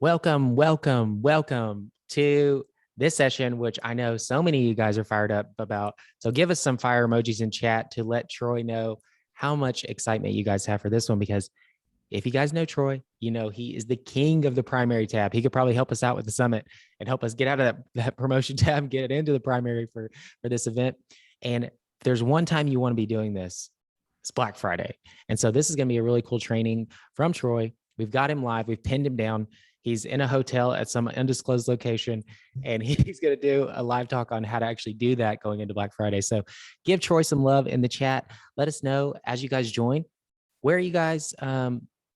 Welcome to this session, which I know so many of you guys are fired up about. So give us some fire emojis in chat to let Troy know how much excitement you guys have for this one, because if you guys know Troy, you know he is the king of the primary tab. He could probably help us out with the summit and help us get out of that promotion tab, get it into the primary for this event. And if there's one time you want to be doing this, it's Black Friday. And so this is going to be a really cool training from Troy. We've got him live. We've pinned him down. He's in a hotel at some undisclosed location, and he's going to do a live talk on how to actually do that going into Black Friday. So give Troy some love in the chat. Let us know as you guys join. Where are you guys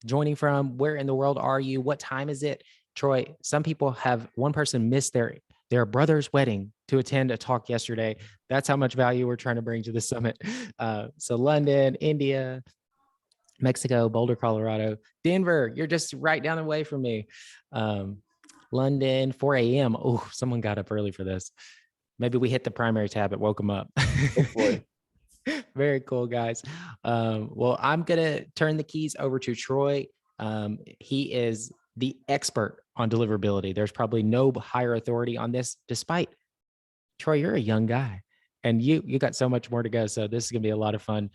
joining from? Where in the world are you? What time is it? Troy, some people have, one person missed their brother's wedding to attend a talk yesterday. That's how much value we're trying to bring to the summit. So London, India, Mexico, Boulder, Colorado, Denver, you're just right down the way from me. London, 4 a.m. Oh, someone got up early for this. Maybe we hit the primary tab. It woke them up. Hopefully. Very cool, guys. Well, I'm going to turn the keys over to Troy. He is the expert on deliverability. There's probably no higher authority on this, despite, Troy, you're a young guy and you got so much more to go. So this is going to be a lot of fun.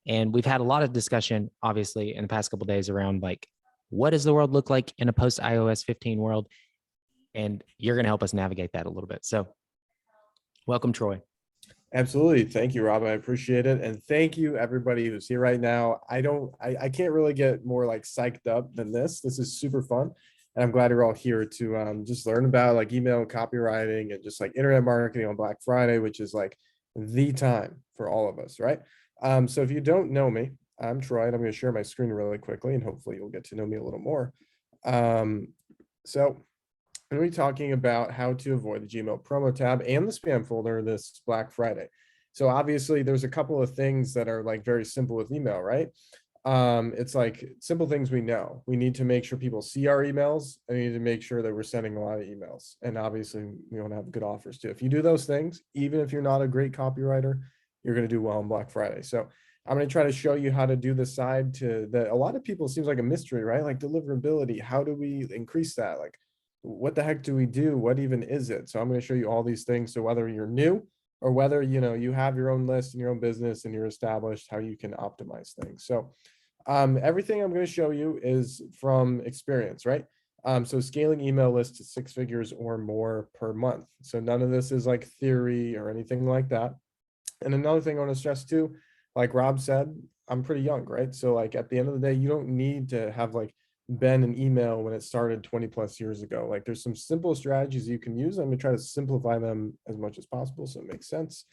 And we've had a lot of discussion, obviously, in the past couple of days around, like, what does the world look like in a post iOS 15 world? And you're going to help us navigate that a little bit. So welcome, Troy. Absolutely. Thank you, Rob. I appreciate it. And thank you, everybody who's here right now. I can't really get more like psyched up than this. This is super fun. And I'm glad you're all here to just learn about like email copywriting and just like internet marketing on Black Friday, which is like the time for all of us, right? So if you don't know me, I'm Troy, and I'm going to share my screen really quickly, and hopefully you'll get to know me a little more. So I'm going to be talking about how to avoid the Gmail promo tab and the spam folder this Black Friday. So obviously there's a couple of things that are like very simple with email, right? It's like simple things we know. We need to make sure people see our emails, and we need to make sure that we're sending a lot of emails. And obviously we want to have good offers too. If you do those things, even if you're not a great copywriter, you're going to do well on Black Friday. So I'm going to try to show you how to do the side to that. A lot of people, it seems like a mystery, right? Like deliverability. How do we increase that? Like, what the heck do we do? What even is it? So I'm going to show you all these things. So whether you're new or whether, you have your own list and your own business and you're established, how you can optimize things. So everything I'm going to show you is from experience, right? So scaling email lists to 6 figures or more per month. So none of this is like theory or anything like that. And another thing I want to stress too, like Rob said, I'm pretty young, right? So like at the end of the day, you don't need to have like been an email when it started 20 plus years ago. Like there's some simple strategies you can use. I'm gonna try to simplify them as much as possible so it makes sense.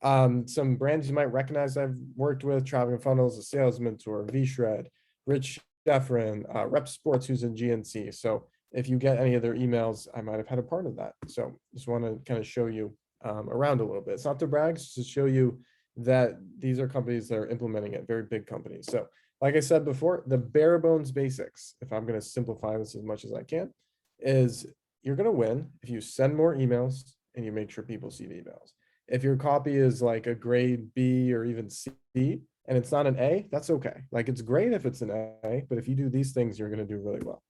Some brands you might recognize I've worked with: Traveling Funnels, a Sales Mentor, VShred, Rich Sheffrin, Rep Sports, who's in GNC. So if you get any of their emails, I might have had a part of that. So just want to kind of show you around a little bit. It's not to brag, it's to show you that these are companies that are implementing it, very big companies. So like I said before, the bare bones basics, if I'm going to simplify this as much as I can, is you're going to win if you send more emails and you make sure people see the emails. If your copy is like a grade B or even C and it's not an A, that's okay. Like it's great if it's an A, but if you do these things, you're going to do really well.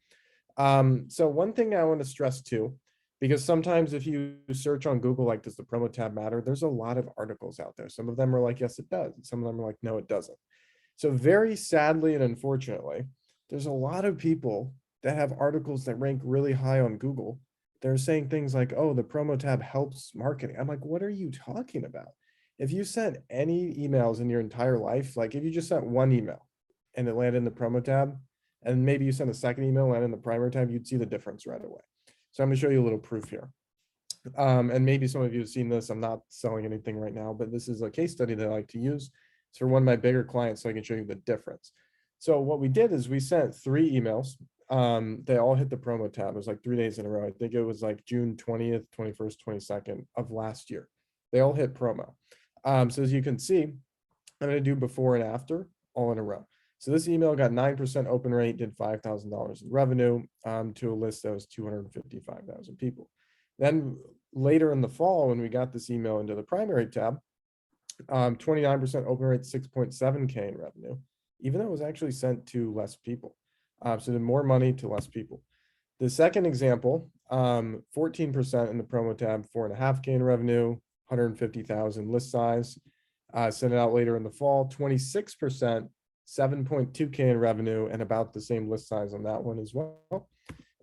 So one thing I want to stress too, because sometimes if you search on Google, like, does the promo tab matter? There's a lot of articles out there. Some of them are like, yes, it does. Some of them are like, no, it doesn't. So very sadly and unfortunately, there's a lot of people that have articles that rank really high on Google. They're saying things like, oh, the promo tab helps marketing. I'm like, what are you talking about? If you sent any emails in your entire life, like if you just sent one email and it landed in the promo tab, and maybe you sent a second email and landed in the primary tab, you'd see the difference right away. So I'm going to show you a little proof here. And maybe some of you have seen this. I'm not selling anything right now, but this is a case study that I like to use. It's for one of my bigger clients, so I can show you the difference. So what we did is we sent 3 emails. They all hit the promo tab. It was like 3 days in a row. I think it was like June 20th, 21st, 22nd of last year. They all hit promo. So as you can see, I'm going to do before and after all in a row. So this email got 9% open rate, did $5,000 in revenue to a list that was 255,000 people. Then later in the fall, when we got this email into the primary tab, 29% open rate, 6.7K in revenue, even though it was actually sent to less people. So did more money to less people. The second example, 14% in the promo tab, 4.5K in revenue, 150,000 list size. Send it out later in the fall, 26%, 7.2K in revenue, and about the same list size on that one as well.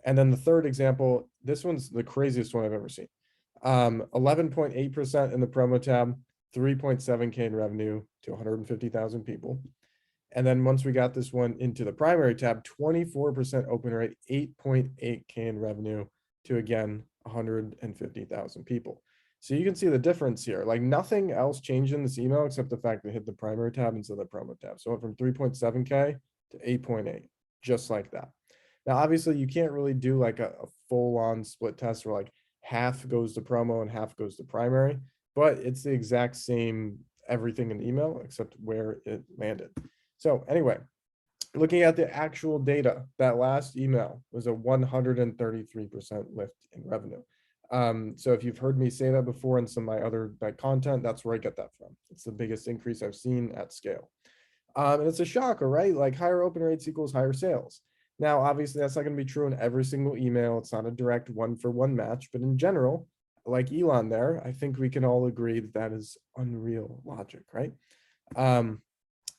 And then the third example, this one's the craziest one I've ever seen. 11.8% in the promo tab, 3.7K in revenue to 150,000 people. And then once we got this one into the primary tab, 24% open rate, 8.8K in revenue to, again, 150,000 people. So you can see the difference here. Like nothing else changed in this email except the fact that it hit the primary tab instead of the promo tab. So it went from 3.7K to 8.8, just like that. Now, obviously, you can't really do like a full-on split test where like half goes to promo and half goes to primary, but it's the exact same everything in the email except where it landed. So anyway, looking at the actual data, that last email was a 133% lift in revenue. So if you've heard me say that before in some of my other content, that's where I get that from. It's the biggest increase I've seen at scale. And it's a shocker, right? Like higher open rates equals higher sales. Now, obviously, that's not going to be true in every single email. It's not a direct one-for-one match, but in general, like Elon there, I think we can all agree that that is unreal logic, right?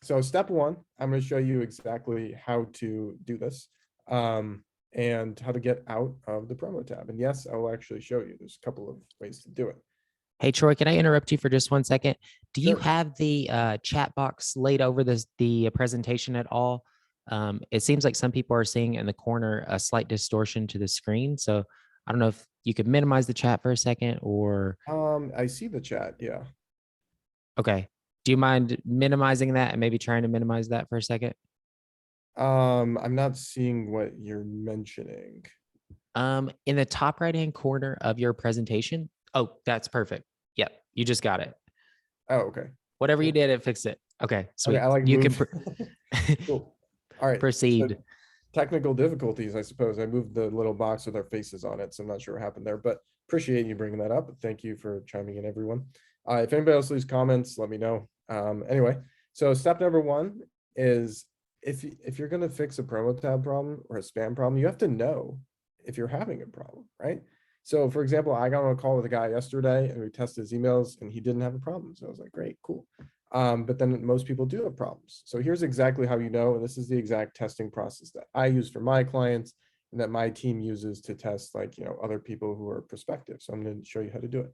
So step one, I'm going to show you exactly how to do this and how to get out of the promo tab. And yes, I will actually show you. There's a couple of ways to do it. Hey, Troy, can I interrupt you for just 1 second? Do you Sure. have the chat box laid over the presentation at all? It seems like some people are seeing in the corner a slight distortion to the screen. So I don't know if you could minimize the chat for a second or, I see the chat. Yeah. okay. Do you mind minimizing that and maybe trying to minimize that for a second? I'm not seeing what you're mentioning. In the top right-hand corner of your presentation. Oh, that's perfect. Yep, you just got it. Oh, okay. Whatever you Cool. did, it fixed it. Okay, Okay, sweet. I like You can moved. Cool. All right. So proceed. technical difficulties, I suppose. I moved the little box with our faces on it, so I'm not sure what happened there, but appreciate you bringing that up. Thank you for chiming in, everyone. If anybody else leaves comments, let me know. Anyway, so step number one is if you're going to fix a promo tab problem or a spam problem, you have to know if you're having a problem, right? So for example, I got on a call with a guy yesterday and we tested his emails and he didn't have a problem. So I was like, great, cool. But then most people do have problems. So here's exactly how you know, and this is the exact testing process that I use for my clients and that my team uses to test like, other people who are prospective. So I'm going to show you how to do it.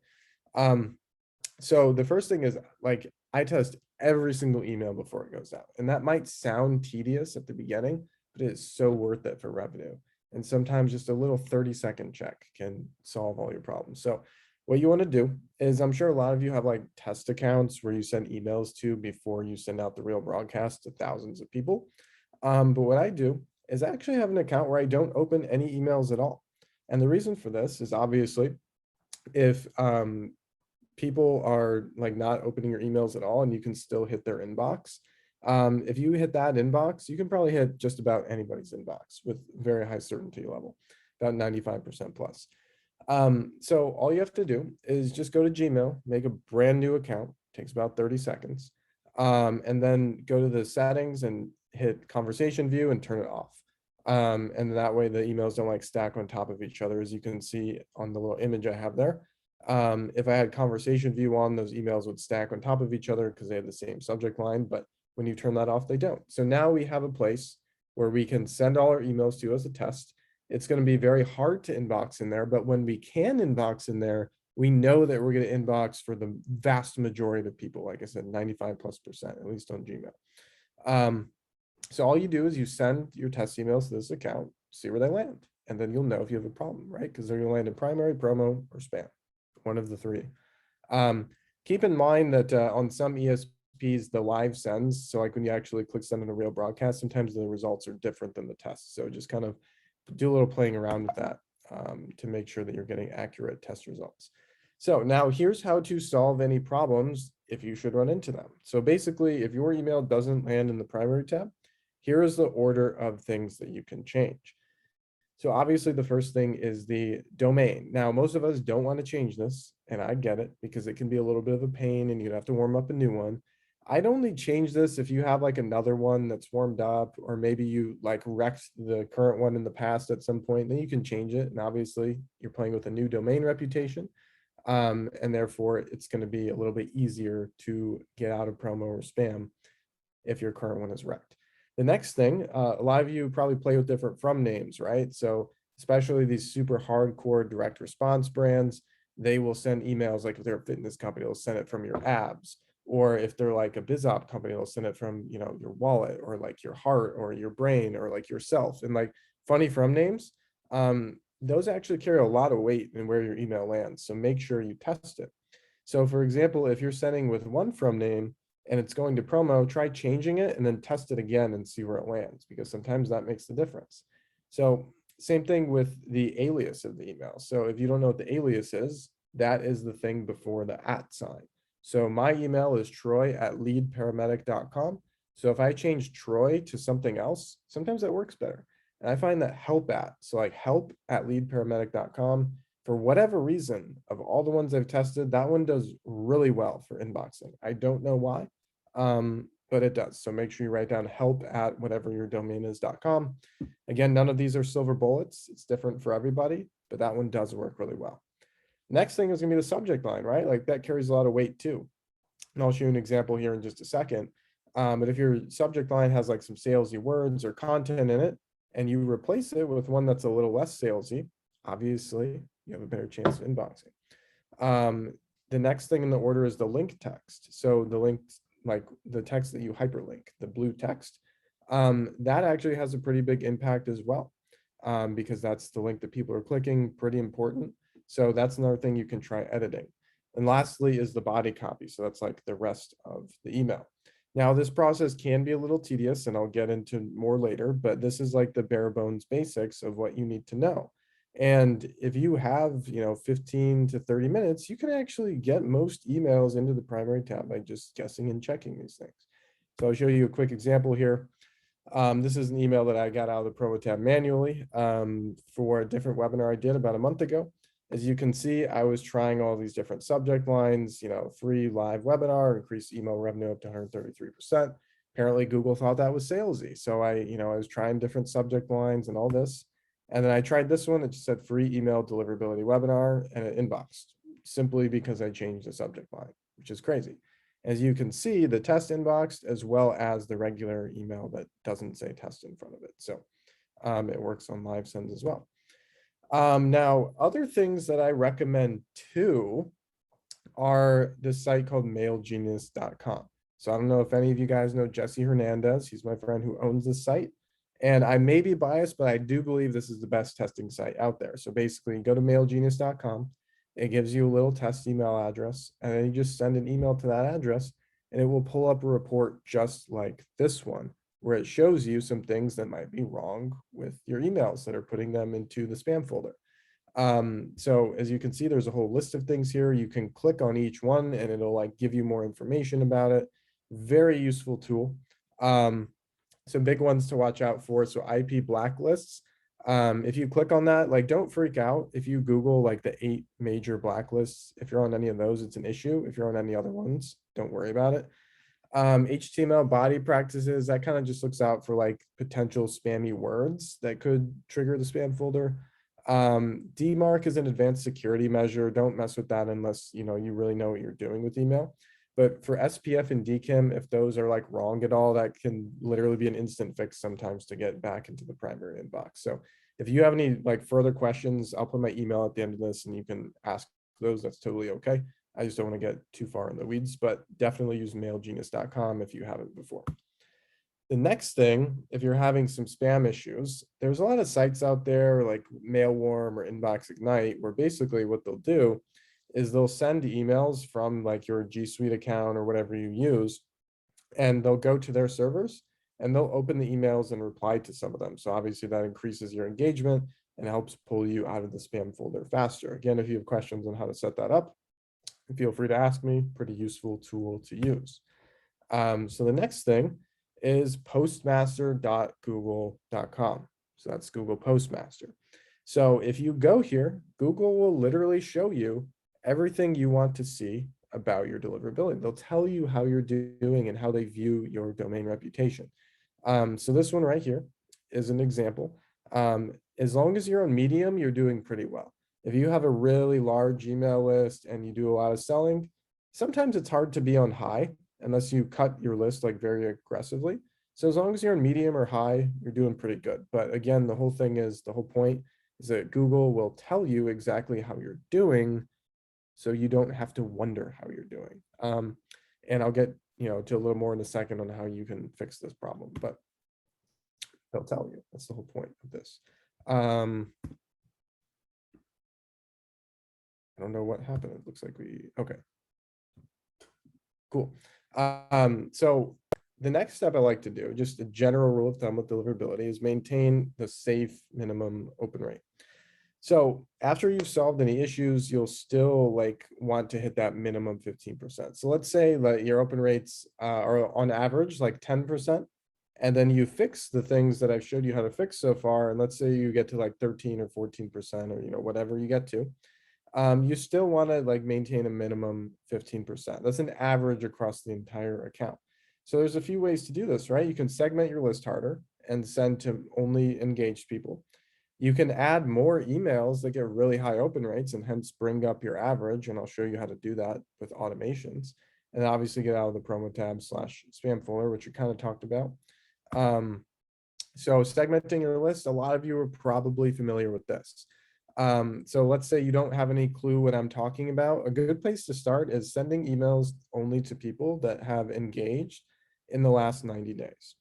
So the first thing is like, I test every single email before it goes out. And that might sound tedious at the beginning, but it is so worth it for revenue. And sometimes just a little 30-second check can solve all your problems. So what you want to do is, I'm sure a lot of you have like test accounts where you send emails to before you send out the real broadcast to thousands of people. But what I do is I actually have an account where I don't open any emails at all. And the reason for this is obviously if people are like not opening your emails at all and you can still hit their inbox. If you hit that inbox, you can probably hit just about anybody's inbox with very high certainty level, about 95% plus. So all you have to do is just go to Gmail, make a brand new account, takes about 30 seconds, and then go to the settings and hit conversation view and turn it off. And that way the emails don't like stack on top of each other, as you can see on the little image I have there. If I had conversation view on, those emails would stack on top of each other because they had the same subject line, but when you turn that off, they don't. So now we have a place where we can send all our emails to as a test. It's going to be very hard to inbox in there, but when we can inbox in there, we know that we're going to inbox for the vast majority of people. Like I said, 95+%, at least on Gmail. So all you do is you send your test emails to this account, see where they land, and then you'll know if you have a problem, right? Because they're going to land in primary, promo, or spam, one of the three. Keep in mind that on some ESPs, the live sends, so like when you actually click send on a real broadcast, sometimes the results are different than the test. So just kind of do a little playing around with that to make sure that you're getting accurate test results. So now here's how to solve any problems if you should run into them. So basically, if your email doesn't land in the primary tab, here is the order of things that you can change. So obviously the first thing is the domain. Now, most of us don't want to change this, and I get it because it can be a little bit of a pain and you'd have to warm up a new one. I'd only change this if you have like another one that's warmed up, or maybe you like wrecked the current one in the past at some point, then you can change it. And obviously you're playing with a new domain reputation. And therefore it's going to be a little bit easier to get out of promo or spam if your current one is wrecked. The next thing, a lot of you probably play with different from names, right? So especially these super hardcore direct response brands, they will send emails, like if they're a fitness company, they'll send it from your abs. Or if they're like a biz op company, they'll send it from, you know, your wallet, or like your heart, or your brain, or like yourself. And like funny from names, those actually carry a lot of weight in where your email lands. So make sure you test it. So for example, if you're sending with one from name and it's going to promo, try changing it and then test it again and see where it lands, because sometimes that makes the difference. So same thing with the alias of the email. So if you don't know what the alias is, that is the thing before the @ sign. So my email is troy@leadparamedic.com. So if I change Troy to something else, sometimes that works better. And I find that so like help@leadparamedic.com, for whatever reason, of all the ones I've tested, that one does really well for inboxing. I don't know why, but it does. So make sure you write down help@whatever your domain is.com. Again, none of these are silver bullets. It's different for everybody, but that one does work really well. Next thing is going to be the subject line, right? Like that carries a lot of weight too. And I'll show you an example here in just a second. But if your subject line has like some salesy words or content in it, and you replace it with one that's a little less salesy, obviously you have a better chance of inboxing. The next thing in the order is the link text. So the link, like the text that you hyperlink, the blue text, that actually has a pretty big impact as well, because that's the link that people are clicking, pretty important. So that's another thing you can try editing. And lastly is the body copy. So that's like the rest of the email. Now, this process can be a little tedious, and I'll get into more later, but this is like the bare bones basics of what you need to know. And if you have, 15 to 30 minutes, you can actually get most emails into the primary tab by just guessing and checking these things. So I'll show you a quick example here. This is an email that I got out of the promo tab manually for a different webinar I did about a month ago. As you can see, I was trying all these different subject lines, free live webinar, increase email revenue up to 133%. Apparently Google thought that was salesy. So I was trying different subject lines and all this. And then I tried this one that just said free email deliverability webinar, and it inboxed simply because I changed the subject line, which is crazy. As you can see, the test inboxed as well as the regular email that doesn't say test in front of it. So it works on live sends as well. Now, other things that I recommend too are this site called mailgenius.com. So I don't know if any of you guys know Jesse Hernandez. He's my friend who owns this site. And I may be biased, but I do believe this is the best testing site out there. So basically, you go to mailgenius.com. It gives you a little test email address, and then you just send an email to that address, and it will pull up a report just like this one, where it shows you some things that might be wrong with your emails that are putting them into the spam folder. So as you can see, there's a whole list of things here. You can click on each one and it'll like give you more information about it. Very useful tool. Some big ones to watch out for. So IP blacklists. If you click on that, like don't freak out. If you Google like the 8 major blacklists, if you're on any of those, it's an issue. If you're on any other ones, don't worry about it. HTML body practices, that kind of just looks out for like potential spammy words that could trigger the spam folder. DMARC is an advanced security measure. Don't mess with that unless you really know what you're doing with email. But for SPF and DKIM, if those are like wrong at all, that can literally be an instant fix sometimes to get back into the primary inbox. So if you have any like further questions, I'll put my email at the end of this and you can ask those. That's totally okay. I just don't want to get too far in the weeds, but definitely use mailgenius.com if you haven't before. The next thing, if you're having some spam issues, there's a lot of sites out there like Mailworm or Inbox Ignite, where basically what they'll do is they'll send emails from like your G Suite account or whatever you use, and they'll go to their servers and they'll open the emails and reply to some of them. So obviously that increases your engagement and helps pull you out of the spam folder faster. Again, if you have questions on how to set that up, feel free to ask me. Pretty useful tool to use. So the next thing is postmaster.google.com. So that's Google Postmaster. So if you go here, Google will literally show you everything you want to see about your deliverability. They'll tell you how you're doing and how they view your domain reputation. So this one right here is an example. As long as you're on Medium, you're doing pretty well. If you have a really large email list and you do a lot of selling, sometimes it's hard to be on high unless you cut your list like very aggressively. So as long as you're on medium or high, you're doing pretty good. But again, the whole point is that Google will tell you exactly how you're doing, so you don't have to wonder how you're doing. And I'll get to a little more in a second on how you can fix this problem, but they'll tell you. That's the whole point of this. I don't know what happened. It looks like okay. Cool. So the next step I like to do, just a general rule of thumb with deliverability, is maintain the safe minimum open rate. So after you've solved any issues, you'll still want to hit that minimum 15%. So let's say that your open rates are on average like 10%, and then you fix the things that I've showed you how to fix so far. And let's say you get to like 13 or 14% or whatever you get to. You still want to maintain a minimum 15%. That's an average across the entire account. So there's a few ways to do this, right? You can segment your list harder and send to only engaged people. You can add more emails that get really high open rates and hence bring up your average. And I'll show you how to do that with automations. And obviously get out of the promo tab / spam folder, which we kind of talked about. So segmenting your list, a lot of you are probably familiar with this. So let's say you don't have any clue what I'm talking about. A good place to start is sending emails only to people that have engaged in the last 90 days.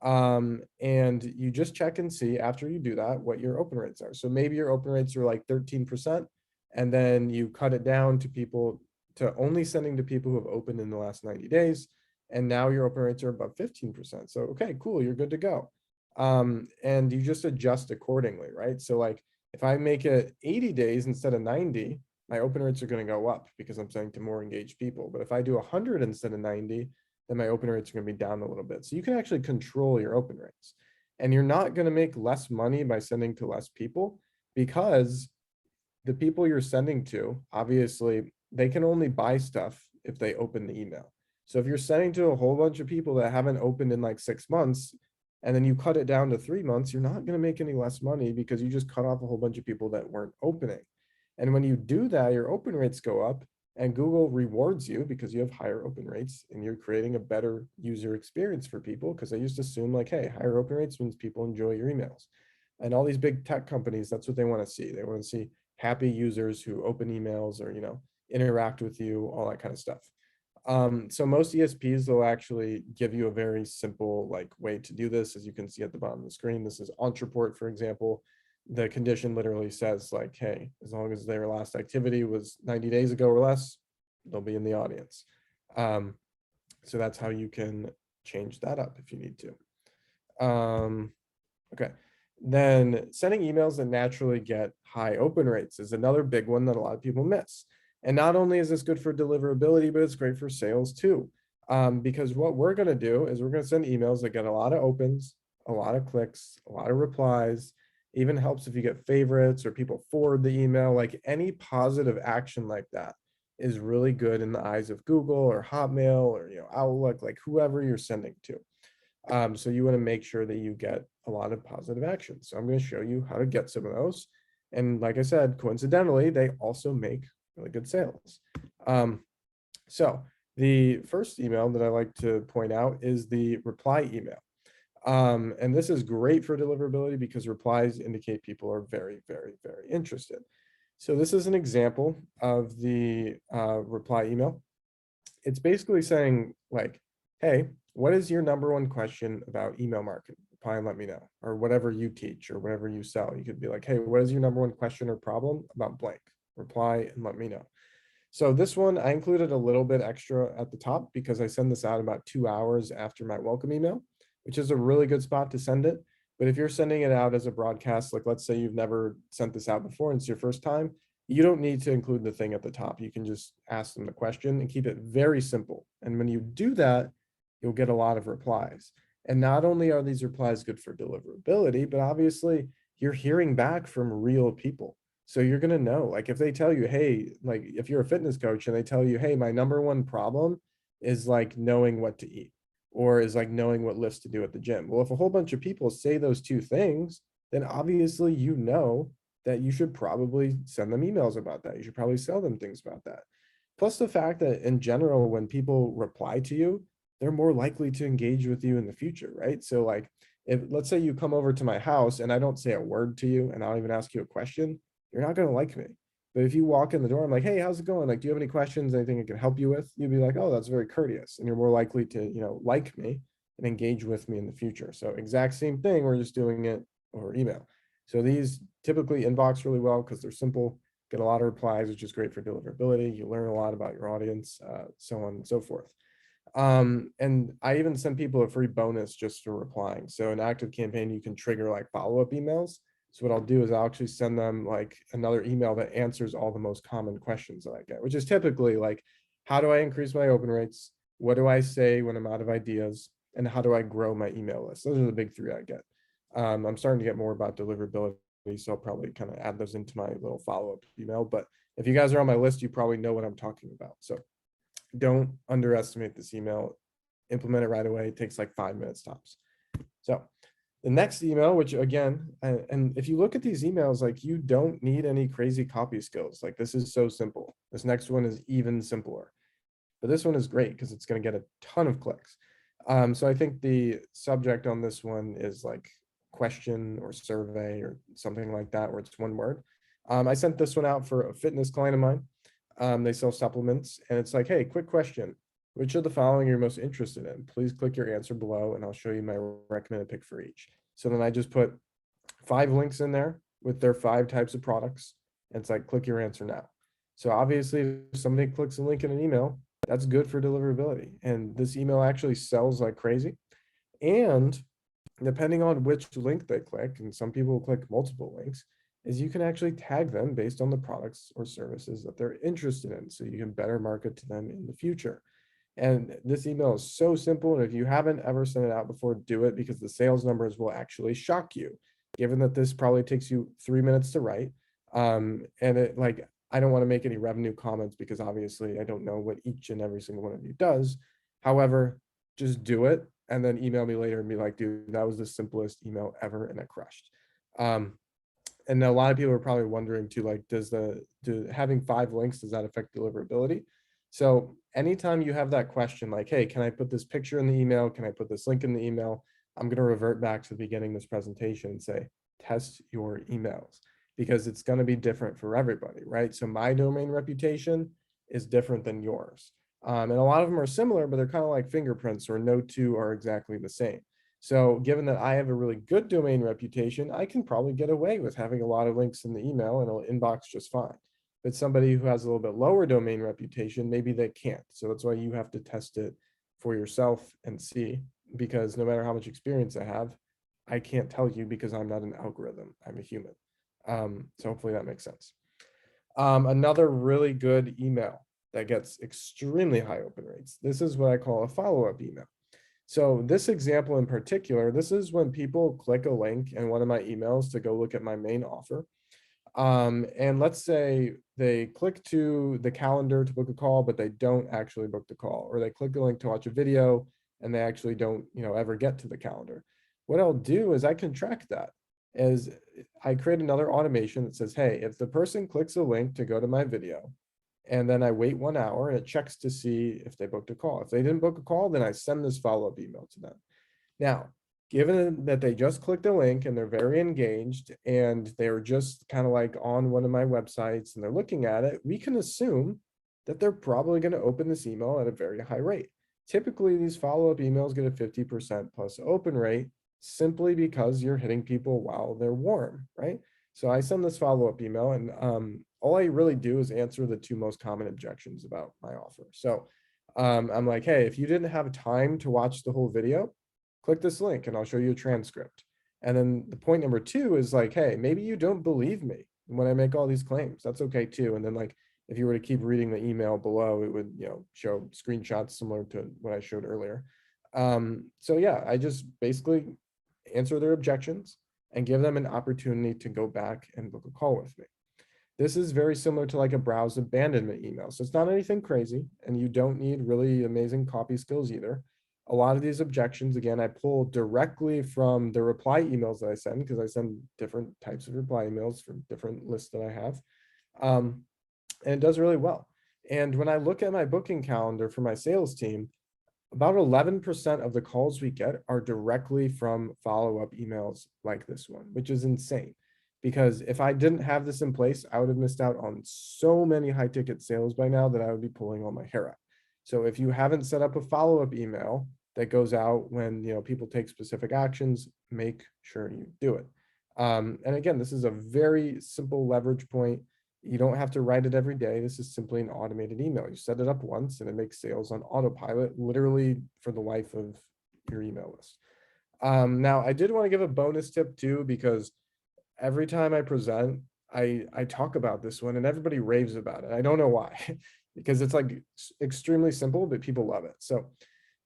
And you just check and see after you do that what your open rates are. So maybe your open rates are like 13%, and then you cut it down to only sending to people who have opened in the last 90 days. And now your open rates are above 15%. So, okay, cool, you're good to go. And you just adjust accordingly, right? So if I make it 80 days instead of 90, my open rates are going to go up because I'm sending to more engaged people. But if I do 100 instead of 90, then my open rates are going to be down a little bit. So you can actually control your open rates. And you're not going to make less money by sending to less people, because the people you're sending to, obviously, they can only buy stuff if they open the email. So if you're sending to a whole bunch of people that haven't opened in like 6 months, and then you cut it down to 3 months, you're not going to make any less money because you just cut off a whole bunch of people that weren't opening. And when you do that, your open rates go up, and Google rewards you because you have higher open rates and you're creating a better user experience for people, because they used to assume hey, higher open rates means people enjoy your emails. And all these big tech companies, that's what they want to see. They want to see happy users who open emails or, interact with you, all that kind of stuff. So most ESPs will actually give you a very simple way to do this. As you can see at the bottom of the screen, this is Entreport, for example. The condition literally says hey, as long as their last activity was 90 days ago or less, they'll be in the audience. So that's how you can change that up if you need to. Okay. Then sending emails that naturally get high open rates is another big one that a lot of people miss. And not only is this good for deliverability, but it's great for sales too. Because what we're going to do is we're going to send emails that get a lot of opens, a lot of clicks, a lot of replies. Even helps if you get favorites or people forward the email. Any positive action like that is really good in the eyes of Google or Hotmail or Outlook, whoever you're sending to. So you want to make sure that you get a lot of positive action. So I'm going to show you how to get some of those. And like I said, coincidentally, they also make really good sales. So the first email that I like to point out is the reply email. And this is great for deliverability because replies indicate people are very, very, very interested. So this is an example of the reply email. It's basically saying hey, what is your number one question about email marketing? Reply and let me know. Or whatever you teach or whatever you sell. You could be hey, what is your number one question or problem about blank? Reply and let me know. So this one, I included a little bit extra at the top because I send this out about 2 hours after my welcome email, which is a really good spot to send it. But if you're sending it out as a broadcast, let's say you've never sent this out before and it's your first time, you don't need to include the thing at the top. You can just ask them the question and keep it very simple. And when you do that, you'll get a lot of replies. And not only are these replies good for deliverability, but obviously you're hearing back from real people. So you're going to know, like if they tell you, hey, like if you're a fitness coach and they tell you, hey, my number one problem is like knowing what to eat, or is like knowing what lifts to do at the gym. Well, if a whole bunch of people say those two things, then obviously you know that you should probably send them emails about that. You should probably sell them things about that. Plus the fact that in general, when people reply to you, they're more likely to engage with you in the future, right? So like if let's say you come over to my house and I don't say a word to you and I don't even ask you a question, you're not going to like me. But if you walk in the door, I'm like, hey, how's it going? Like, do you have any questions? Anything I can help you with? You'd be like, oh, that's very courteous. And you're more likely to, like me and engage with me in the future. So exact same thing. We're just doing it over email. So these typically inbox really well because they're simple, get a lot of replies, which is great for deliverability. You learn a lot about your audience, so on and so forth. And I even send people a free bonus just for replying. So an active campaign, you can trigger like follow-up emails. So what I'll do is I'll actually send them like another email that answers all the most common questions that I get, which is typically like, how do I increase my open rates? What do I say when I'm out of ideas? And how do I grow my email list? Those are the big three I get. I'm starting to get more about deliverability, so I'll probably kind of add those into my little follow-up email. But if you guys are on my list, you probably know what I'm talking about. So don't underestimate this email. Implement it right away. It takes like 5 minutes tops. So the next email, which again, and if you look at these emails, like you don't need any crazy copy skills. Like this is so simple. This next one is even simpler. But this one is great because it's going to get a ton of clicks. So I think the subject on this one is like question or survey or something like that, where it's one word. I sent this one out for a fitness client of mine. They sell supplements, and it's like, hey, quick question. Which of the following you're most interested in? Please click your answer below and I'll show you my recommended pick for each. So then I just put 5 links in there with their 5 types of products. And it's like, click your answer now. So obviously if somebody clicks a link in an email, that's good for deliverability. And this email actually sells like crazy. And depending on which link they click, and some people click multiple links, is you can actually tag them based on the products or services that they're interested in. So you can better market to them in the future. And this email is so simple. And if you haven't ever sent it out before, do it because the sales numbers will actually shock you, given that this probably takes you 3 minutes to write. And it like, I don't want to make any revenue comments because obviously I don't know what each and every single one of you does. However, just do it and then email me later and be like, dude, that was the simplest email ever and it crushed. And a lot of people are probably wondering too, like, do having 5 links, does that affect deliverability? So anytime you have that question, like, hey, can I put this picture in the email? Can I put this link in the email? I'm going to revert back to the beginning of this presentation and say, test your emails because it's going to be different for everybody, right? So my domain reputation is different than yours. And a lot of them are similar, but they're kind of like fingerprints, or no two are exactly the same. So given that I have a really good domain reputation, I can probably get away with having a lot of links in the email and it'll inbox just fine. But somebody who has a little bit lower domain reputation, maybe they can't. So that's why you have to test it for yourself and see, because no matter how much experience I have, I can't tell you because I'm not an algorithm, I'm a human. So hopefully that makes sense. Another really good email that gets extremely high open rates. This is what I call a follow-up email. So this example in particular, this is when people click a link in one of my emails to go look at my main offer. And let's say they click to the calendar to book a call, but they don't actually book the call, or they click a link to watch a video and they actually don't, ever get to the calendar. What I'll do is I can track that as I create another automation that says, hey, if the person clicks a link to go to my video, and then I wait 1 hour and it checks to see if they booked a call. If they didn't book a call, then I send this follow-up email to them. Now, given that they just clicked a link and they're very engaged and they're just kind of like on one of my websites and they're looking at it, we can assume that they're probably going to open this email at a very high rate. Typically, these follow-up emails get a 50% plus open rate simply because you're hitting people while they're warm, right? So I send this follow-up email and all I really do is answer the 2 most common objections about my offer. So I'm like, hey, if you didn't have time to watch the whole video, click this link and I'll show you a transcript. And then the point number 2 is like, hey, maybe you don't believe me when I make all these claims. That's okay too. And then like, if you were to keep reading the email below, it would, show screenshots similar to what I showed earlier. So yeah, I just basically answer their objections and give them an opportunity to go back and book a call with me. This is very similar to like a browse abandonment email. So it's not anything crazy, and you don't need really amazing copy skills either. A lot of these objections, again, I pull directly from the reply emails that I send, because I send different types of reply emails for different lists that I have. And it does really well. And when I look at my booking calendar for my sales team, about 11% of the calls we get are directly from follow-up emails like this one, which is insane. Because if I didn't have this in place, I would have missed out on so many high ticket sales by now that I would be pulling all my hair out. So if you haven't set up a follow-up email that goes out when people take specific actions, make sure you do it. And again, this is a very simple leverage point. You don't have to write it every day. This is simply an automated email. You set it up once and it makes sales on autopilot, literally for the life of your email list. Now, I did want to give a bonus tip too, because every time I present, I talk about this one and everybody raves about it. I don't know why, because it's like extremely simple, but people love it. So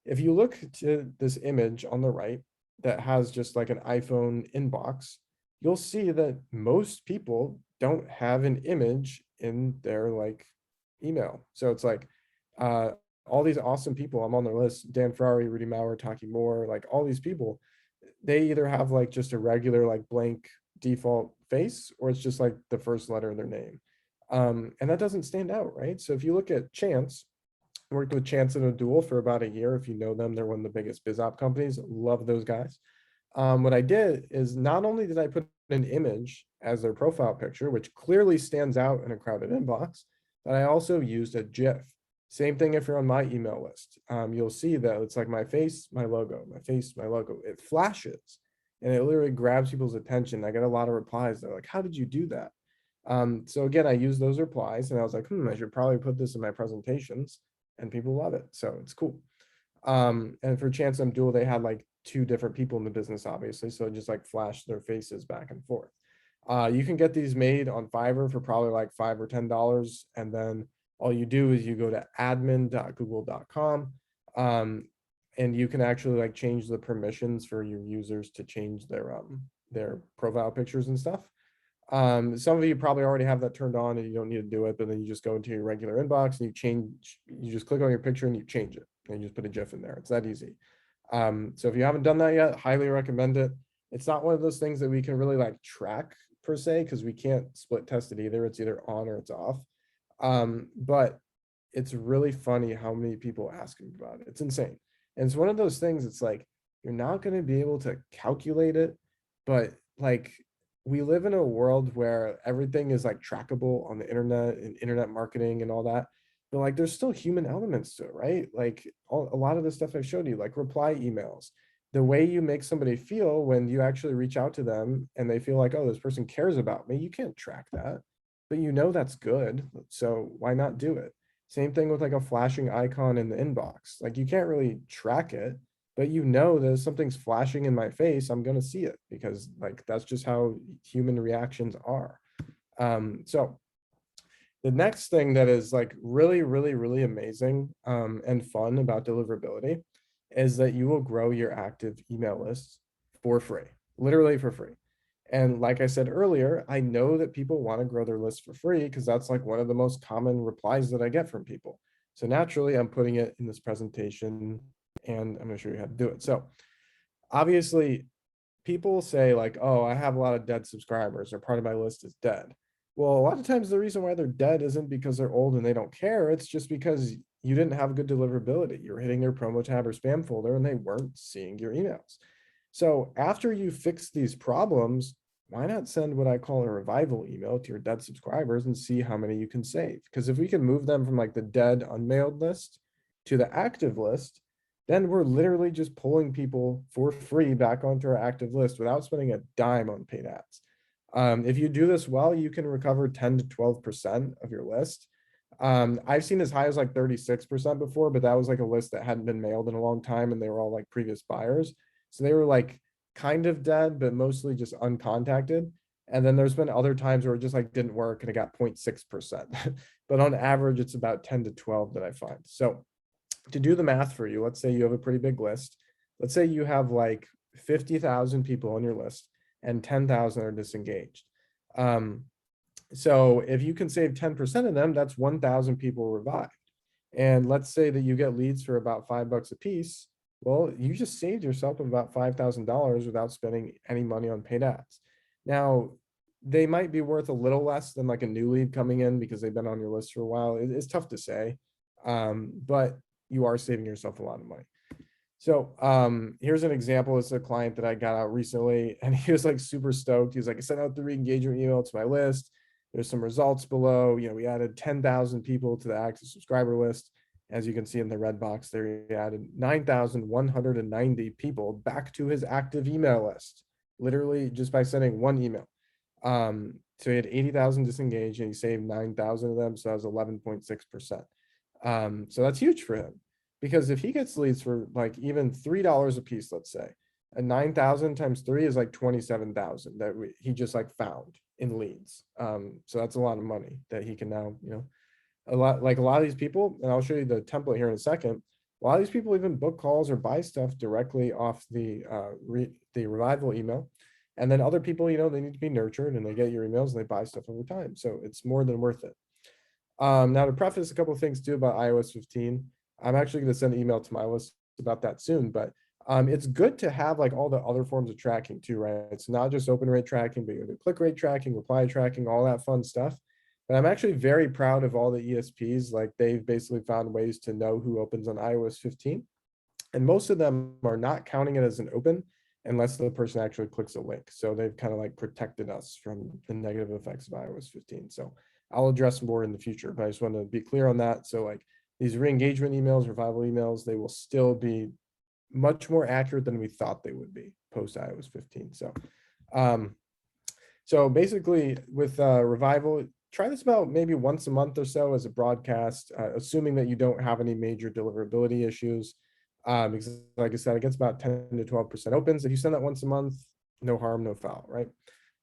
if you look to this image on the right that has just like an iPhone inbox, you'll see that most people don't have an image in their like email. So it's like all these awesome people, I'm on their list, Dan Ferrari, Rudy Maurer, Taki Moore, like all these people, they either have like just a regular like blank default face, or it's just like the first letter of their name. And that doesn't stand out, right? So if you look at Chance, worked with Chance and Abdul for about a year. If you know them, they're one of the biggest biz op companies. Love those guys. What I did is not only did I put an image as their profile picture, which clearly stands out in a crowded inbox, but I also used a GIF. Same thing if you're on my email list. You'll see that it's like my face, my logo, my face, my logo. It flashes and it literally grabs people's attention. I get a lot of replies. They're like, how did you do that? So again, I use those replies and I was like, I should probably put this in my presentations, and people love it. So it's cool. And for Chance and Abdul, they had like two different people in the business, obviously. So just like flash their faces back and forth. You can get these made on Fiverr for probably like $5 or $10. And then all you do is you go to admin.google.com. And you can actually like change the permissions for your users to change their profile pictures and stuff. Some of you probably already have that turned on and you don't need to do it, but then you just go into your regular inbox and you just click on your picture and you change it and you just put a GIF in there. It's that easy. So if you haven't done that yet, highly recommend it. It's not one of those things that we can really like track per se, because we can't split test it either. It's either on or it's off. But it's really funny how many people ask me about it. It's insane. And it's one of those things, it's like, you're not going to be able to calculate it, but like, we live in a world where everything is like trackable on the internet and internet marketing and all that. But like, there's still human elements to it, right? Like a lot of the stuff I showed you, like reply emails, the way you make somebody feel when you actually reach out to them and they feel like, oh, this person cares about me. You can't track that, but that's good. So why not do it? Same thing with like a flashing icon in the inbox. Like you can't really track it, but that if something's flashing in my face, I'm going to see it, because like that's just how human reactions are. So the next thing that is like really, really, really amazing and fun about deliverability is that you will grow your active email list for free, literally for free. And like I said earlier, I know that people want to grow their list for free because that's like one of the most common replies that I get from people. So naturally, I'm putting it in this presentation and I'm going to show you how to do it. So obviously, people say like, oh, I have a lot of dead subscribers, or part of my list is dead. Well, a lot of times the reason why they're dead isn't because they're old and they don't care. It's just because you didn't have good deliverability. You were hitting their promo tab or spam folder and they weren't seeing your emails. So after you fix these problems, why not send what I call a revival email to your dead subscribers and see how many you can save? Because if we can move them from like the dead unmailed list to the active list, then we're literally just pulling people for free back onto our active list without spending a dime on paid ads. If you do this well, you can recover 10 to 12% of your list. I've seen as high as like 36% before, but that was like a list that hadn't been mailed in a long time and they were all like previous buyers. So they were like kind of dead, but mostly just uncontacted. And then there's been other times where it just like didn't work and it got 0.6%. But on average, it's about 10 to 12 that I find. So to do the math for you, let's say you have a pretty big list. Let's say you have like 50,000 people on your list and 10,000 are disengaged. So if you can save 10% of them, that's 1,000 people revived. And let's say that you get leads for about $5 a piece. Well, you just saved yourself about $5,000 without spending any money on paid ads. Now, they might be worth a little less than like a new lead coming in because they've been on your list for a while. It's tough to say, but you are saving yourself a lot of money. So here's an example. It's a client that I got out recently, and he was like super stoked. He was like, I sent out the re-engagement email to my list. There's some results below. You know, we added 10,000 people to the active subscriber list. As you can see in the red box there, he added 9,190 people back to his active email list, literally just by sending one email. So he had 80,000 disengaged and he saved 9,000 of them. So that was 11.6%. So that's huge for him, because if he gets leads for like even $3 a piece, let's say, and 9,000 times 3 is like 27,000 that he just like found in leads. So that's a lot of money that he can now, you know, a lot of these people, and I'll show you the template here in a second. A lot of these people even book calls or buy stuff directly off the revival email. And then other people, you know, they need to be nurtured and they get your emails and they buy stuff over time. So it's more than worth it. Now to preface a couple of things too about iOS 15, I'm actually going to send an email to my list about that soon, but it's good to have like all the other forms of tracking too, right? It's not just open rate tracking, but you do click rate tracking, reply tracking, all that fun stuff. But I'm actually very proud of all the ESPs. Like they've basically found ways to know who opens on iOS 15. And most of them are not counting it as an open unless the person actually clicks a link. So they've kind of like protected us from the negative effects of iOS 15. So I'll address more in the future, but I just want to be clear on that. So like these re-engagement emails, revival emails, they will still be much more accurate than we thought they would be post iOS 15. So basically with revival, try this about maybe once a month or so as a broadcast, assuming that you don't have any major deliverability issues. Because like I said, it gets about 10 to 12% opens. If you send that once a month, no harm, no foul, right?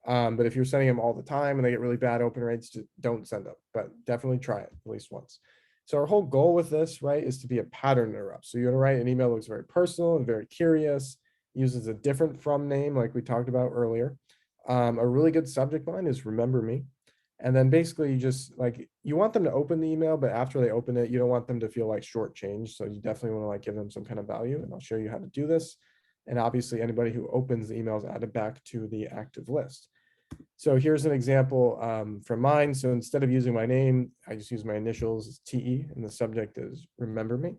But if you're sending them all the time and they get really bad open rates, just don't send them, but definitely try it at least once. So our whole goal with this, right, is to be a pattern interrupt. So you want to write an email that looks very personal and very curious, uses a different from name like we talked about earlier. A really good subject line is remember me. And then basically you just like, you want them to open the email, but after they open it, you don't want them to feel like shortchanged. So you definitely want to like give them some kind of value, and I'll show you how to do this. And obviously anybody who opens the email is added back to the active list. So here's an example from mine. So instead of using my name, I just use my initials, TE, and the subject is remember me.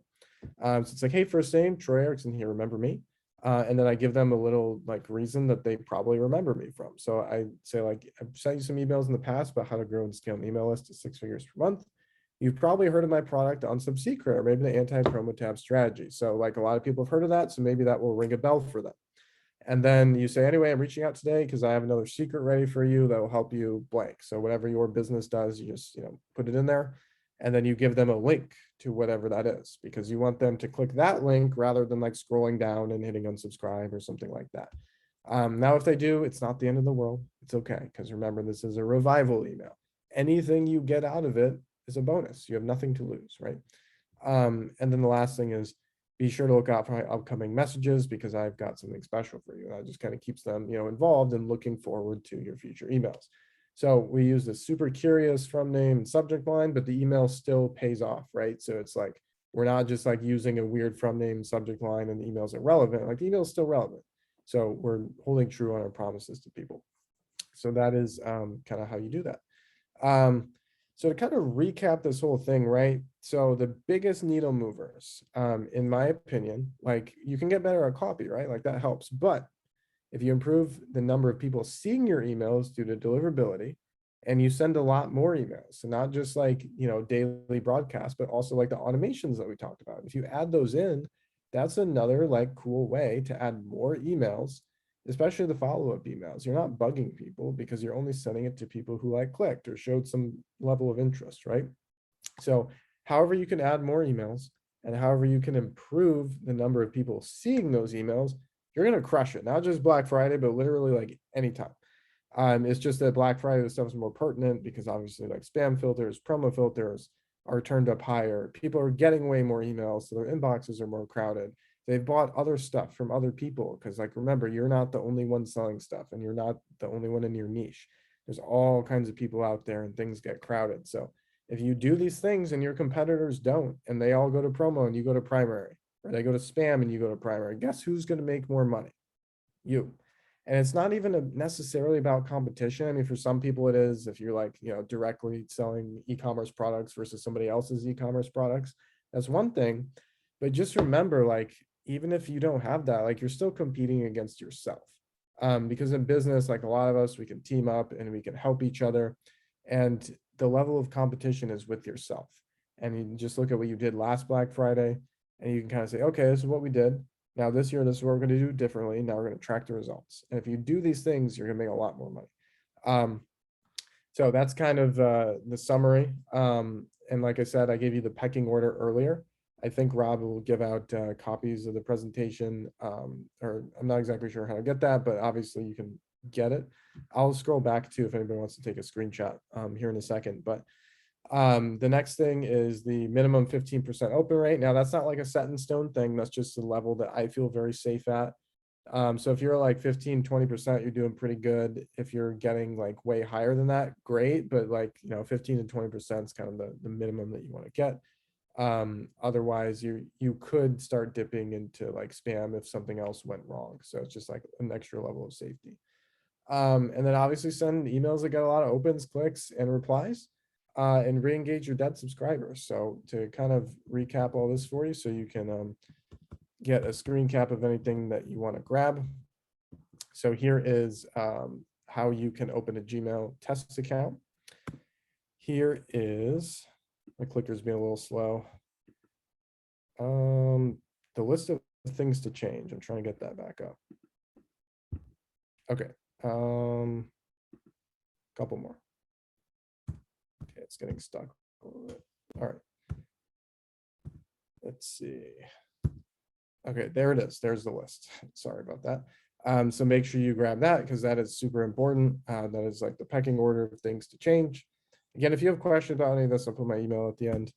So it's like, hey, first name, Troy Ericson here, remember me. And then I give them a little like reason that they probably remember me from. So I say like, I've sent you some emails in the past about how to grow and scale an email list to 6 figures per month. You've probably heard of my product on Subsecret or maybe the anti-promo tab strategy. So like a lot of people have heard of that. So maybe that will ring a bell for them. And then you say, anyway, I'm reaching out today because I have another secret ready for you that will help you blank. So whatever your business does, you just, you know, put it in there. And then you give them a link to whatever that is, because you want them to click that link rather than like scrolling down and hitting unsubscribe or something like that. Now, if they do, it's not the end of the world. It's okay. Because remember, this is a revival email. Anything you get out of it is a bonus. You have nothing to lose, right? And then the last thing is, be sure to look out for my upcoming messages because I've got something special for you. And that just kind of keeps them, you know, involved and looking forward to your future emails. So we use the super curious from name and subject line, but the email still pays off, right? So it's like, we're not just like using a weird from name subject line and the emails are relevant. Like the email is still relevant. So we're holding true on our promises to people. So that is kind of how you do that. So to kind of recap this whole thing, right? So the biggest needle movers, in my opinion, like you can get better at copy, right? Like that helps. But if you improve the number of people seeing your emails due to deliverability, and you send a lot more emails, so not just like, you know, daily broadcasts, but also like the automations that we talked about. If you add those in, that's another like cool way to add more emails, especially the follow-up emails. You're not bugging people because you're only sending it to people who like clicked or showed some level of interest, right? So however you can add more emails and however you can improve the number of people seeing those emails, you're going to crush it. Not just Black Friday, but literally like anytime. It's just that Black Friday, the stuff is more pertinent because obviously like spam filters, promo filters are turned up higher. People are getting way more emails, so their inboxes are more crowded. They've bought other stuff from other people because like, remember, you're not the only one selling stuff and you're not the only one in your niche. There's all kinds of people out there and things get crowded. So if you do these things and your competitors don't, and they all go to promo and you go to primary, or they go to spam and you go to primary, guess who's going to make more money? You. And it's not even necessarily about competition. I mean, for some people it is, if you're like, directly selling e-commerce products versus somebody else's e-commerce products, that's one thing. But just remember, like, even if you don't have that, like, you're still competing against yourself. Because in business, like a lot of us, we can team up and we can help each other. And the level of competition is with yourself. And you just look at what you did last Black Friday, and you can kind of say, okay, this is what we did. Now this year, this is what we're going to do differently. Now we're going to track the results. And if you do these things, you're going to make a lot more money. So that's kind of the summary. And like I said, I gave you the pecking order earlier. I think Rob will give out copies of the presentation, or I'm not exactly sure how to get that, but obviously you can get it. I'll scroll back too if anybody wants to take a screenshot here in a second. But the next thing is the minimum 15% open rate. Now that's not like a set in stone thing. That's just the level that I feel very safe at. So if you're like 15, 20%, you're doing pretty good. If you're getting like way higher than that, great. But like, 15 to 20% is kind of the minimum that you want to get. Otherwise you could start dipping into like spam if something else went wrong. So it's just like an extra level of safety. And then obviously send emails that get a lot of opens, clicks, and replies, and re-engage your dead subscribers. So to kind of recap all this for you, so you can get a screen cap of anything that you want to grab. So here is how you can open a Gmail test account. Here is, my clicker's being a little slow. The list of things to change. I'm trying to get that back up. Okay. Couple more. Okay, it's getting stuck a little bit. All right. Let's see. Okay, there it is. There's the list. Sorry about that. So make sure you grab that because that is super important. That is like the pecking order of things to change. Again, if you have questions about any of this, I'll put my email at the end.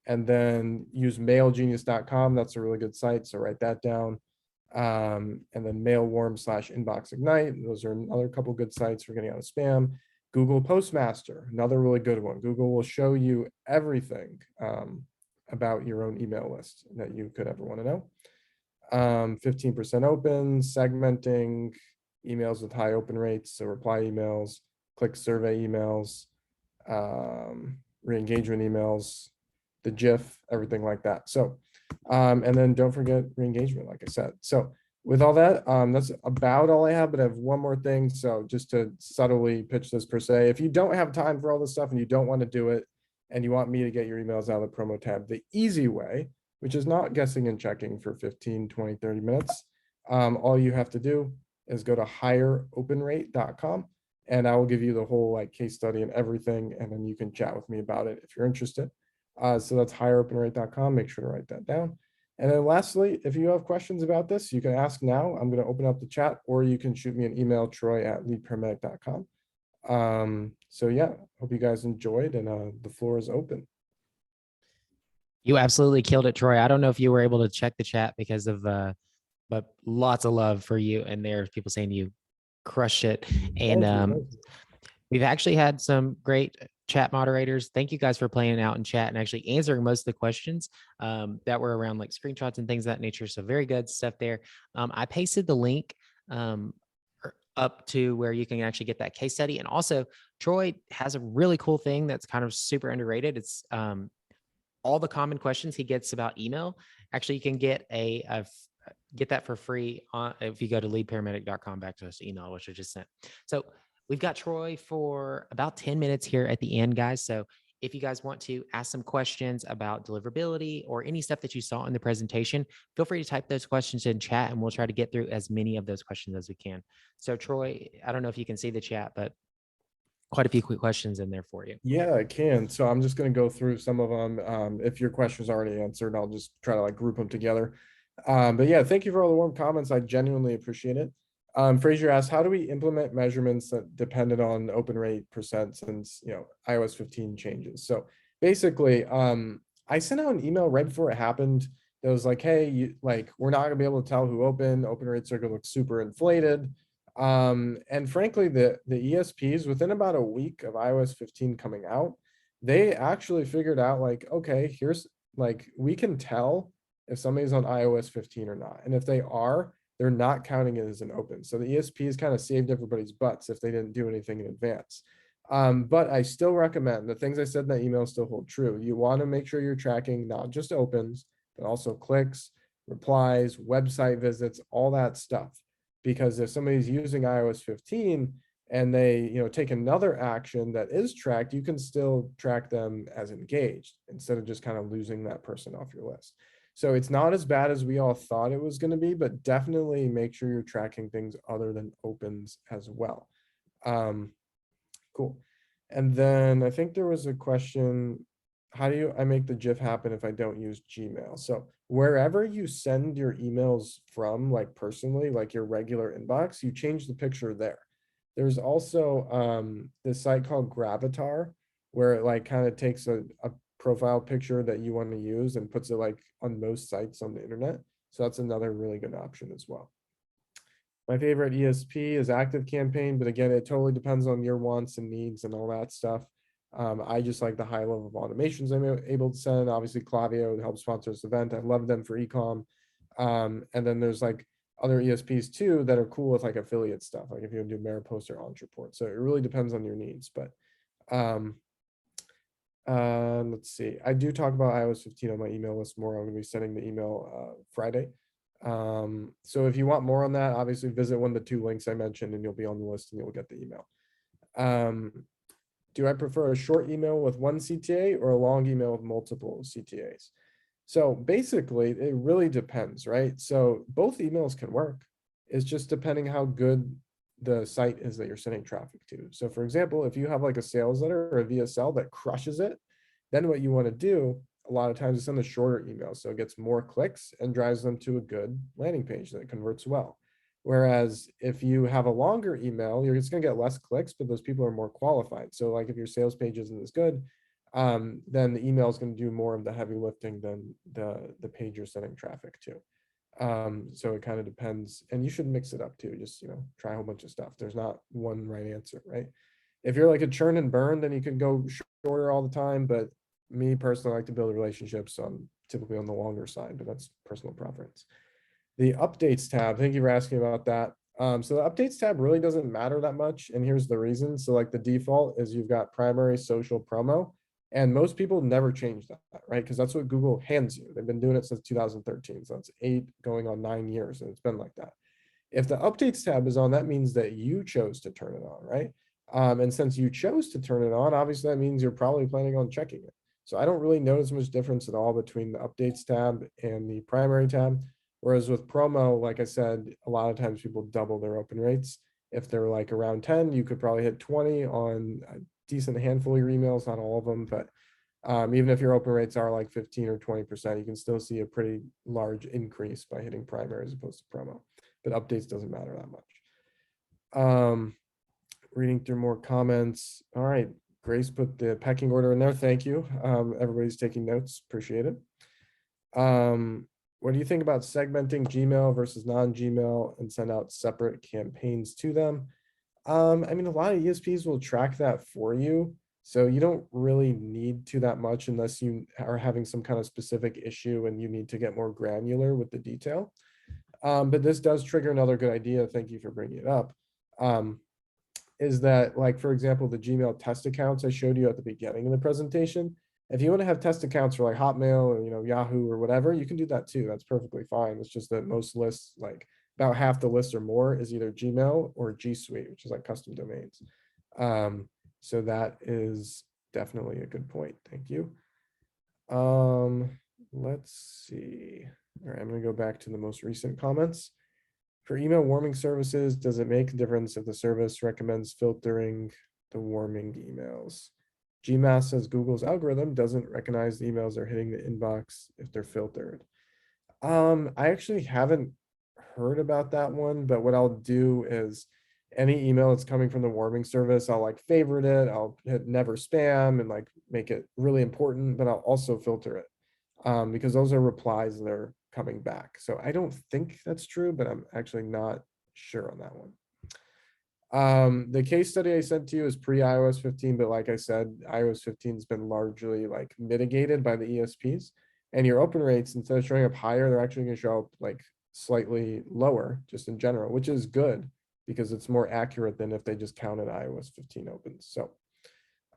And then use mailgenius.com. That's a really good site. So write that down. And then mailwarm/inbox ignite. Those are another couple good sites for getting out of spam. Google Postmaster, another really good one. Google will show you everything about your own email list that you could ever want to know. 15% open, segmenting, emails with high open rates, so reply emails, click survey emails, re-engagement emails, the GIF, everything like that. So, and then don't forget re-engagement, like I said. So with all that, that's about all I have, but I have one more thing. So just to subtly pitch this per se, if you don't have time for all this stuff and you don't want to do it, and you want me to get your emails out of the promo tab, the easy way, which is not guessing and checking for 15, 20, 30 minutes, all you have to do is go to higheropenrate.com, and I will give you the whole like case study and everything, and then you can chat with me about it if you're interested. So that's higheropenrate.com. Make sure to write that down. And then lastly, if you have questions about this, you can ask now. I'm going to open up the chat, or you can shoot me an email, troy@leadparamedic.com. So yeah, hope you guys enjoyed, and the floor is open. You absolutely killed it, Troy. I don't know if you were able to check the chat because of, but lots of love for you. And there's people saying you crushed it. And we've actually had some great chat moderators. Thank you guys for playing out in chat and actually answering most of the questions that were around like screenshots and things of that nature. So very good stuff there. I pasted the link up to where you can actually get that case study. And also Troy has a really cool thing that's kind of super underrated. It's all the common questions he gets about email. Actually, you can get get that for free if you go to leadparamedic.com/email, which I just sent. So we've got Troy for about 10 minutes here at the end, guys. So if you guys want to ask some questions about deliverability or any stuff that you saw in the presentation, feel free to type those questions in chat and we'll try to get through as many of those questions as we can. So Troy, I don't know if you can see the chat, but quite a few quick questions in there for you. Yeah, I can. So I'm just going to go through some of them. If your question's already answered, I'll just try to like group them together. But yeah, thank you for all the warm comments. I genuinely appreciate it. Frazier asked, how do we implement measurements that depended on open rate percent since, iOS 15 changes? So basically, I sent out an email right before it happened that was like, hey, we're not gonna be able to tell who opened. Open rates are gonna look super inflated. And frankly, the ESPs within about a week of iOS 15 coming out, they actually figured out like, okay, here's like we can tell if somebody's on iOS 15 or not. And if they are, they're not counting it as an open. So the ESPs kind of saved everybody's butts if they didn't do anything in advance. But I still recommend the things I said in that email still hold true. You want to make sure you're tracking not just opens, but also clicks, replies, website visits, all that stuff. Because if somebody's using iOS 15 and they, take another action that is tracked, you can still track them as engaged instead of just kind of losing that person off your list. So it's not as bad as we all thought it was going to be, but definitely make sure you're tracking things other than opens as well. Cool. And then I think there was a question, how do I make the GIF happen if I don't use Gmail? So wherever you send your emails from, like personally, like your regular inbox, you change the picture there. There's also this site called Gravatar, where it like kind of takes a profile picture that you want to use and puts it like on most sites on the internet. So that's another really good option as well. My favorite ESP is Active Campaign, but again, it totally depends on your wants and needs and all that stuff. I just like the high level of automations I'm able to send. Obviously, Klaviyo helps sponsor this event. I love them for ecom. And then there's like other ESPs too that are cool with like affiliate stuff, like if you do Maripost or Entreport. So it really depends on your needs. But let's see. I do talk about iOS 15 on my email list more. I'm going to be sending the email Friday. So if you want more on that, obviously visit one of the 2 links I mentioned and you'll be on the list and you'll get the email. Do I prefer a short email with 1 CTA or a long email with multiple CTAs? So basically it really depends, right? So both emails can work. It's just depending how good the site is that you're sending traffic to. So for example, if you have like a sales letter or a VSL that crushes it, then what you want to do a lot of times is send a shorter email so it gets more clicks and drives them to a good landing page that converts well. Whereas if you have a longer email, you're just going to get less clicks, but those people are more qualified. So like if your sales page isn't as good, then the email is going to do more of the heavy lifting than the page you're sending traffic to. So it kind of depends, and you should mix it up too. Just, try a whole bunch of stuff. There's not one right answer, right? If you're like a churn and burn, then you can go shorter all the time. But me personally, I like to build relationships. So I'm typically on the longer side, but that's personal preference. The updates tab, thank you for asking about that. So the updates tab really doesn't matter that much. And here's the reason. So like the default is you've got primary, social, promo. And most people never change that, right? Because that's what Google hands you. They've been doing it since 2013. So that's 8 going on 9 years, and it's been like that. If the updates tab is on, that means that you chose to turn it on, right? And since you chose to turn it on, obviously that means you're probably planning on checking it. So I don't really notice much difference at all between the updates tab and the primary tab. Whereas with promo, like I said, a lot of times people double their open rates. If they're like around 10, you could probably hit 20 on a decent handful of your emails, not all of them, but even if your open rates are like 15 or 20%, you can still see a pretty large increase by hitting primary as opposed to promo. But updates doesn't matter that much. Reading through more comments. All right, Grace put the pecking order in there. Thank you. Everybody's taking notes. Appreciate it. What do you think about segmenting Gmail versus non-Gmail and send out separate campaigns to them? I mean, a lot of ESPs will track that for you. So you don't really need to that much unless you are having some kind of specific issue and you need to get more granular with the detail. But this does trigger another good idea. Thank you for bringing it up. Is that, like, for example, the Gmail test accounts I showed you at the beginning of the presentation. If you want to have test accounts for like Hotmail or Yahoo or whatever, you can do that too. That's perfectly fine. It's just that most lists, like about half the list or more, is either Gmail or G Suite, which is like custom domains. So that is definitely a good point. Thank you. Let's see. All right, I'm going to go back to the most recent comments. For email warming services, does it make a difference if the service recommends filtering the warming emails? GMass says Google's algorithm doesn't recognize the emails that are hitting the inbox if they're filtered. I actually haven't heard about that one, but what I'll do is any email that's coming from the warming service, I'll like favorite it, I'll hit never spam and like make it really important, but I'll also filter it because those are replies that are coming back. So I don't think that's true, but I'm actually not sure on that one. The case study I sent to you is pre iOS 15, but like I said, iOS 15 has been largely like mitigated by the ESPs, and your open rates, instead of showing up higher, they're actually going to show up like slightly lower just in general, which is good because it's more accurate than if they just counted iOS 15 opens. So,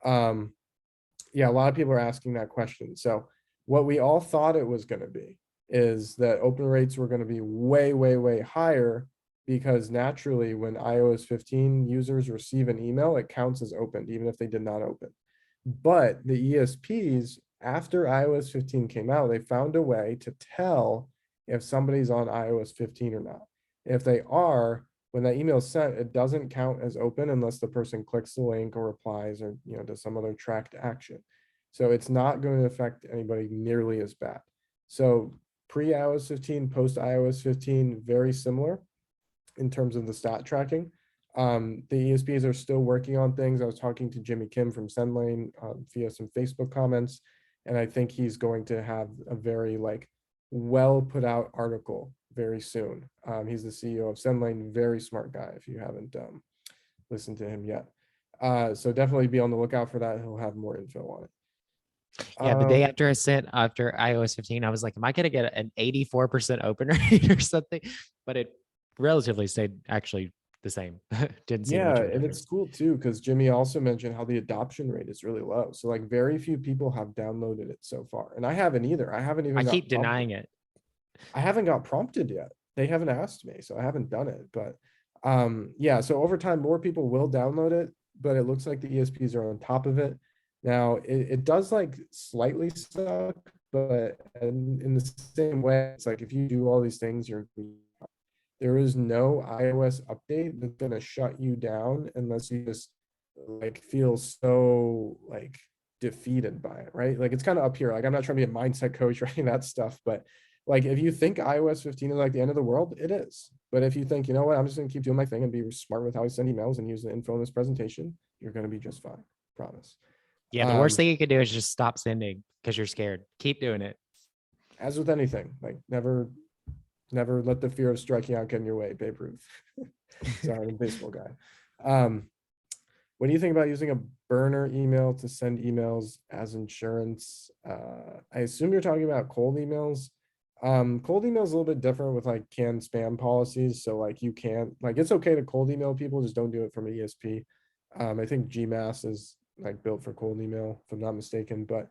um, yeah, a lot of people are asking that question. So what we all thought it was going to be is that open rates were going to be way, way, way higher because naturally when iOS 15 users receive an email, it counts as opened, even if they did not open. But the ESPs, after iOS 15 came out, they found a way to tell if somebody's on iOS 15 or not. If they are, when that email is sent, it doesn't count as open unless the person clicks the link or replies or does some other tracked action. So it's not going to affect anybody nearly as bad. So pre iOS 15, post iOS 15, very similar in terms of the stat tracking. The ESPs are still working on things. I was talking to Jimmy Kim from SendLane via some Facebook comments, and I think he's going to have a very like well put out article very soon. He's the CEO of SendLane, very smart guy. If you haven't listened to him yet, so definitely be on the lookout for that. He'll have more info on it. Yeah, the day after I sent after iOS 15, I was like, am I gonna get an 84% open rate or something? But it relatively stayed actually the same. Didn't see Yeah, much of a and it's difference. cool too, because Jimmy also mentioned how the adoption rate is really low. So like very few people have downloaded it so far. And I haven't either. I haven't I even got keep prompted. denying it. I haven't got prompted yet. They haven't asked me, so I haven't done it. But yeah, so over time more people will download it, but it looks like the ESPs are on top of it. Now it does like slightly suck, but in the same way, it's like if you do all these things, there is no iOS update that's going to shut you down unless you just like feel so like defeated by it, right? Like it's kind of up here. Like I'm not trying to be a mindset coach or any of that stuff, but like if you think iOS 15 is like the end of the world, it is. But if you think, you know what, I'm just going to keep doing my thing and be smart with how I send emails and use the info in this presentation, you're going to be just fine. Promise. Yeah, the worst Um, thing you could do is just stop sending because you're scared. Keep doing it. as with anything, like never let the fear of striking out get in your way. Babe Ruth. Sorry, I'm a baseball guy. What do you think about using a burner email to send emails as insurance? I assume you're talking about cold emails. Cold email is a little bit different with like canned spam policies. So like you can't like it's okay to cold email people, just don't do it from an ESP. I think GMass is like built for cold email, if I'm not mistaken. But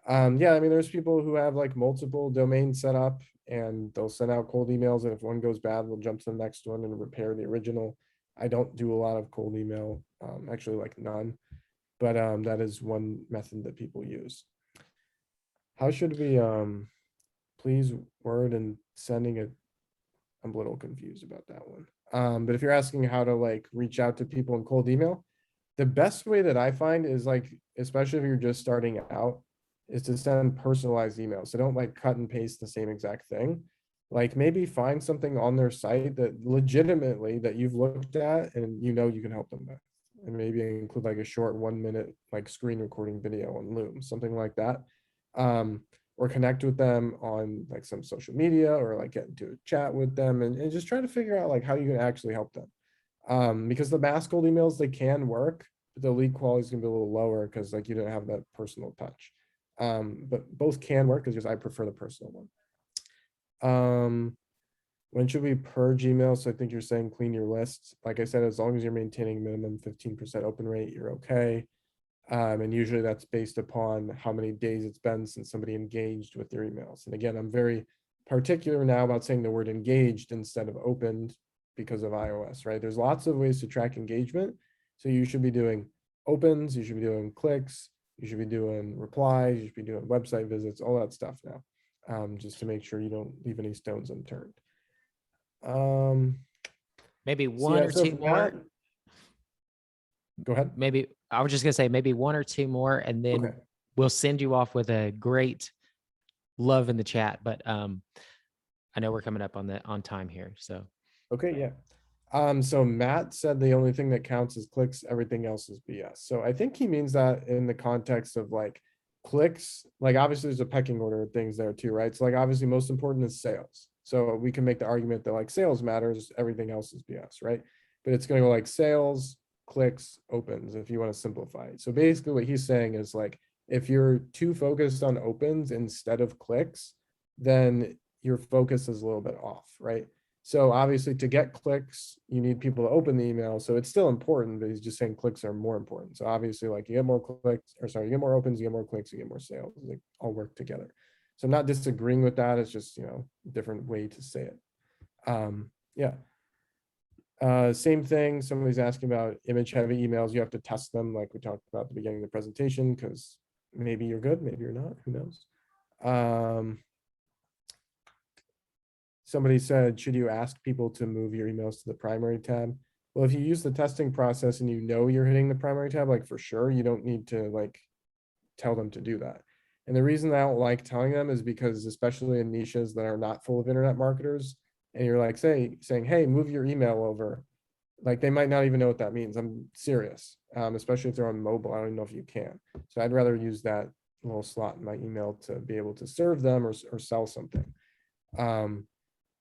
yeah, I mean, there's people who have like multiple domains set up and they'll send out cold emails. And if one goes bad, they'll jump to the next one and repair the original. I don't do a lot of cold email, actually, like none, but that is one method that people use. How should we please word and sending it? I'm a little confused about that one. But if you're asking how to like reach out to people in cold email, the best way that I find is like, especially if you're just starting out, is to send personalized emails. So don't like cut and paste the same exact thing. Like maybe find something on their site that legitimately that you've looked at and you know you can help them with. And maybe include like a short 1 minute like screen recording video on Loom, something like that. Or connect with them on like some social media or like get into a chat with them and just try to figure out like how you can actually help them. Because the mass cold emails, they can work, but the lead quality is gonna be a little lower because like you don't have that personal touch. But both can work because I prefer the personal one. When should we purge emails? So I think you're saying clean your lists. Like I said, as long as you're maintaining minimum 15% open rate, you're okay. And usually that's based upon how many days it's been since somebody engaged with your emails. And again, I'm very particular now about saying the word engaged instead of opened because of iOS, right? There's lots of ways to track engagement. So you should be doing opens, you should be doing clicks, you should be doing replies, you should be doing website visits, all that stuff now, just to make sure you don't leave any stones unturned. Maybe So one yeah, or so two for more. that, go ahead. Maybe I was just gonna say maybe one or two more, and Okay. then we'll send you off with a great love in the chat. But I know we're coming up on time here. So Okay, yeah. So Matt said the only thing that counts is clicks, everything else is BS. So I think he means that in the context of like clicks, like obviously there's a pecking order of things there too, right? So like obviously most important is sales. So we can make the argument that like sales matters, everything else is BS, right? but it's going to go like sales, clicks, opens if you want to simplify it. So basically what he's saying is like, if you're too focused on opens instead of clicks, then your focus is a little bit off, right? So obviously to get clicks, you need people to open the email. So it's still important, but he's just saying clicks are more important. So obviously like you get more clicks, or sorry, you get more opens, you get more clicks, you get more sales. They all work together. So I'm not disagreeing with that. It's just, a different way to say it. Yeah. Same thing. Somebody's asking about image heavy emails. You have to test them like we talked about at the beginning of the presentation, because maybe you're good, maybe you're not, who knows? Somebody said, should you ask people to move your emails to the primary tab? Well, if you use the testing process and you're hitting the primary tab, like for sure, you don't need to like tell them to do that. And the reason I don't like telling them is because, especially in niches that are not full of internet marketers, and you're like saying, hey, move your email over, like they might not even know what that means. I'm serious, especially if they're on mobile. I don't even know if you can. So I'd rather use that little slot in my email to be able to serve them or sell something.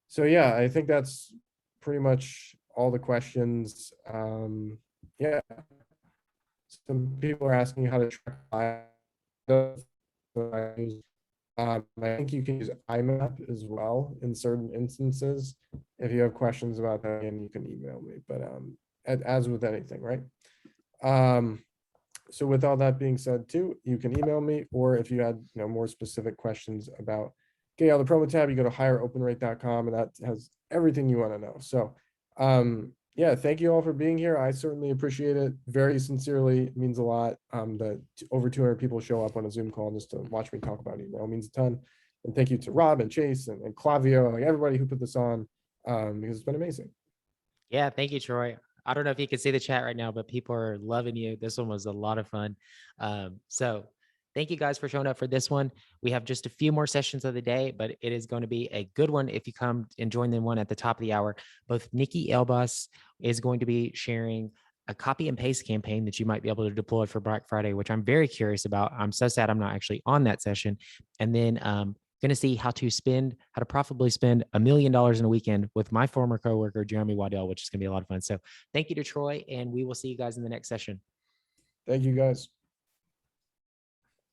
So yeah, I think that's pretty much all the questions. Yeah. Some people are asking how to track. I think you can use IMAP as well in certain instances. If you have questions about that, and you can email me. But as with anything, right? So with all that being said, too, you can email me, or if you had more specific questions about getting out of the promo tab, you go to higheropenrate.com, and that has everything you want to know. So yeah, thank you all for being here. I certainly appreciate it very sincerely. It means a lot. That over 200 people show up on a Zoom call just to watch me talk about email. It means a ton. And thank you to Rob and Chase and Clavio, like everybody who put this on, because it's been amazing. Yeah, thank you, Troy. I don't know if you can see the chat right now, but people are loving you. This one was a lot of fun. So thank you guys for showing up for this one. We have just a few more sessions of the day, but it is going to be a good one if you come and join the one at the top of the hour. Both Nikki Elbas is going to be sharing a copy and paste campaign that you might be able to deploy for Black Friday, which I'm very curious about. I'm so sad I'm not actually on that session. And then going to see how to profitably spend $1 million in a weekend with my former coworker, Jeremy Waddell, which is going to be a lot of fun. So thank you to Troy, and we will see you guys in the next session. Thank you, guys.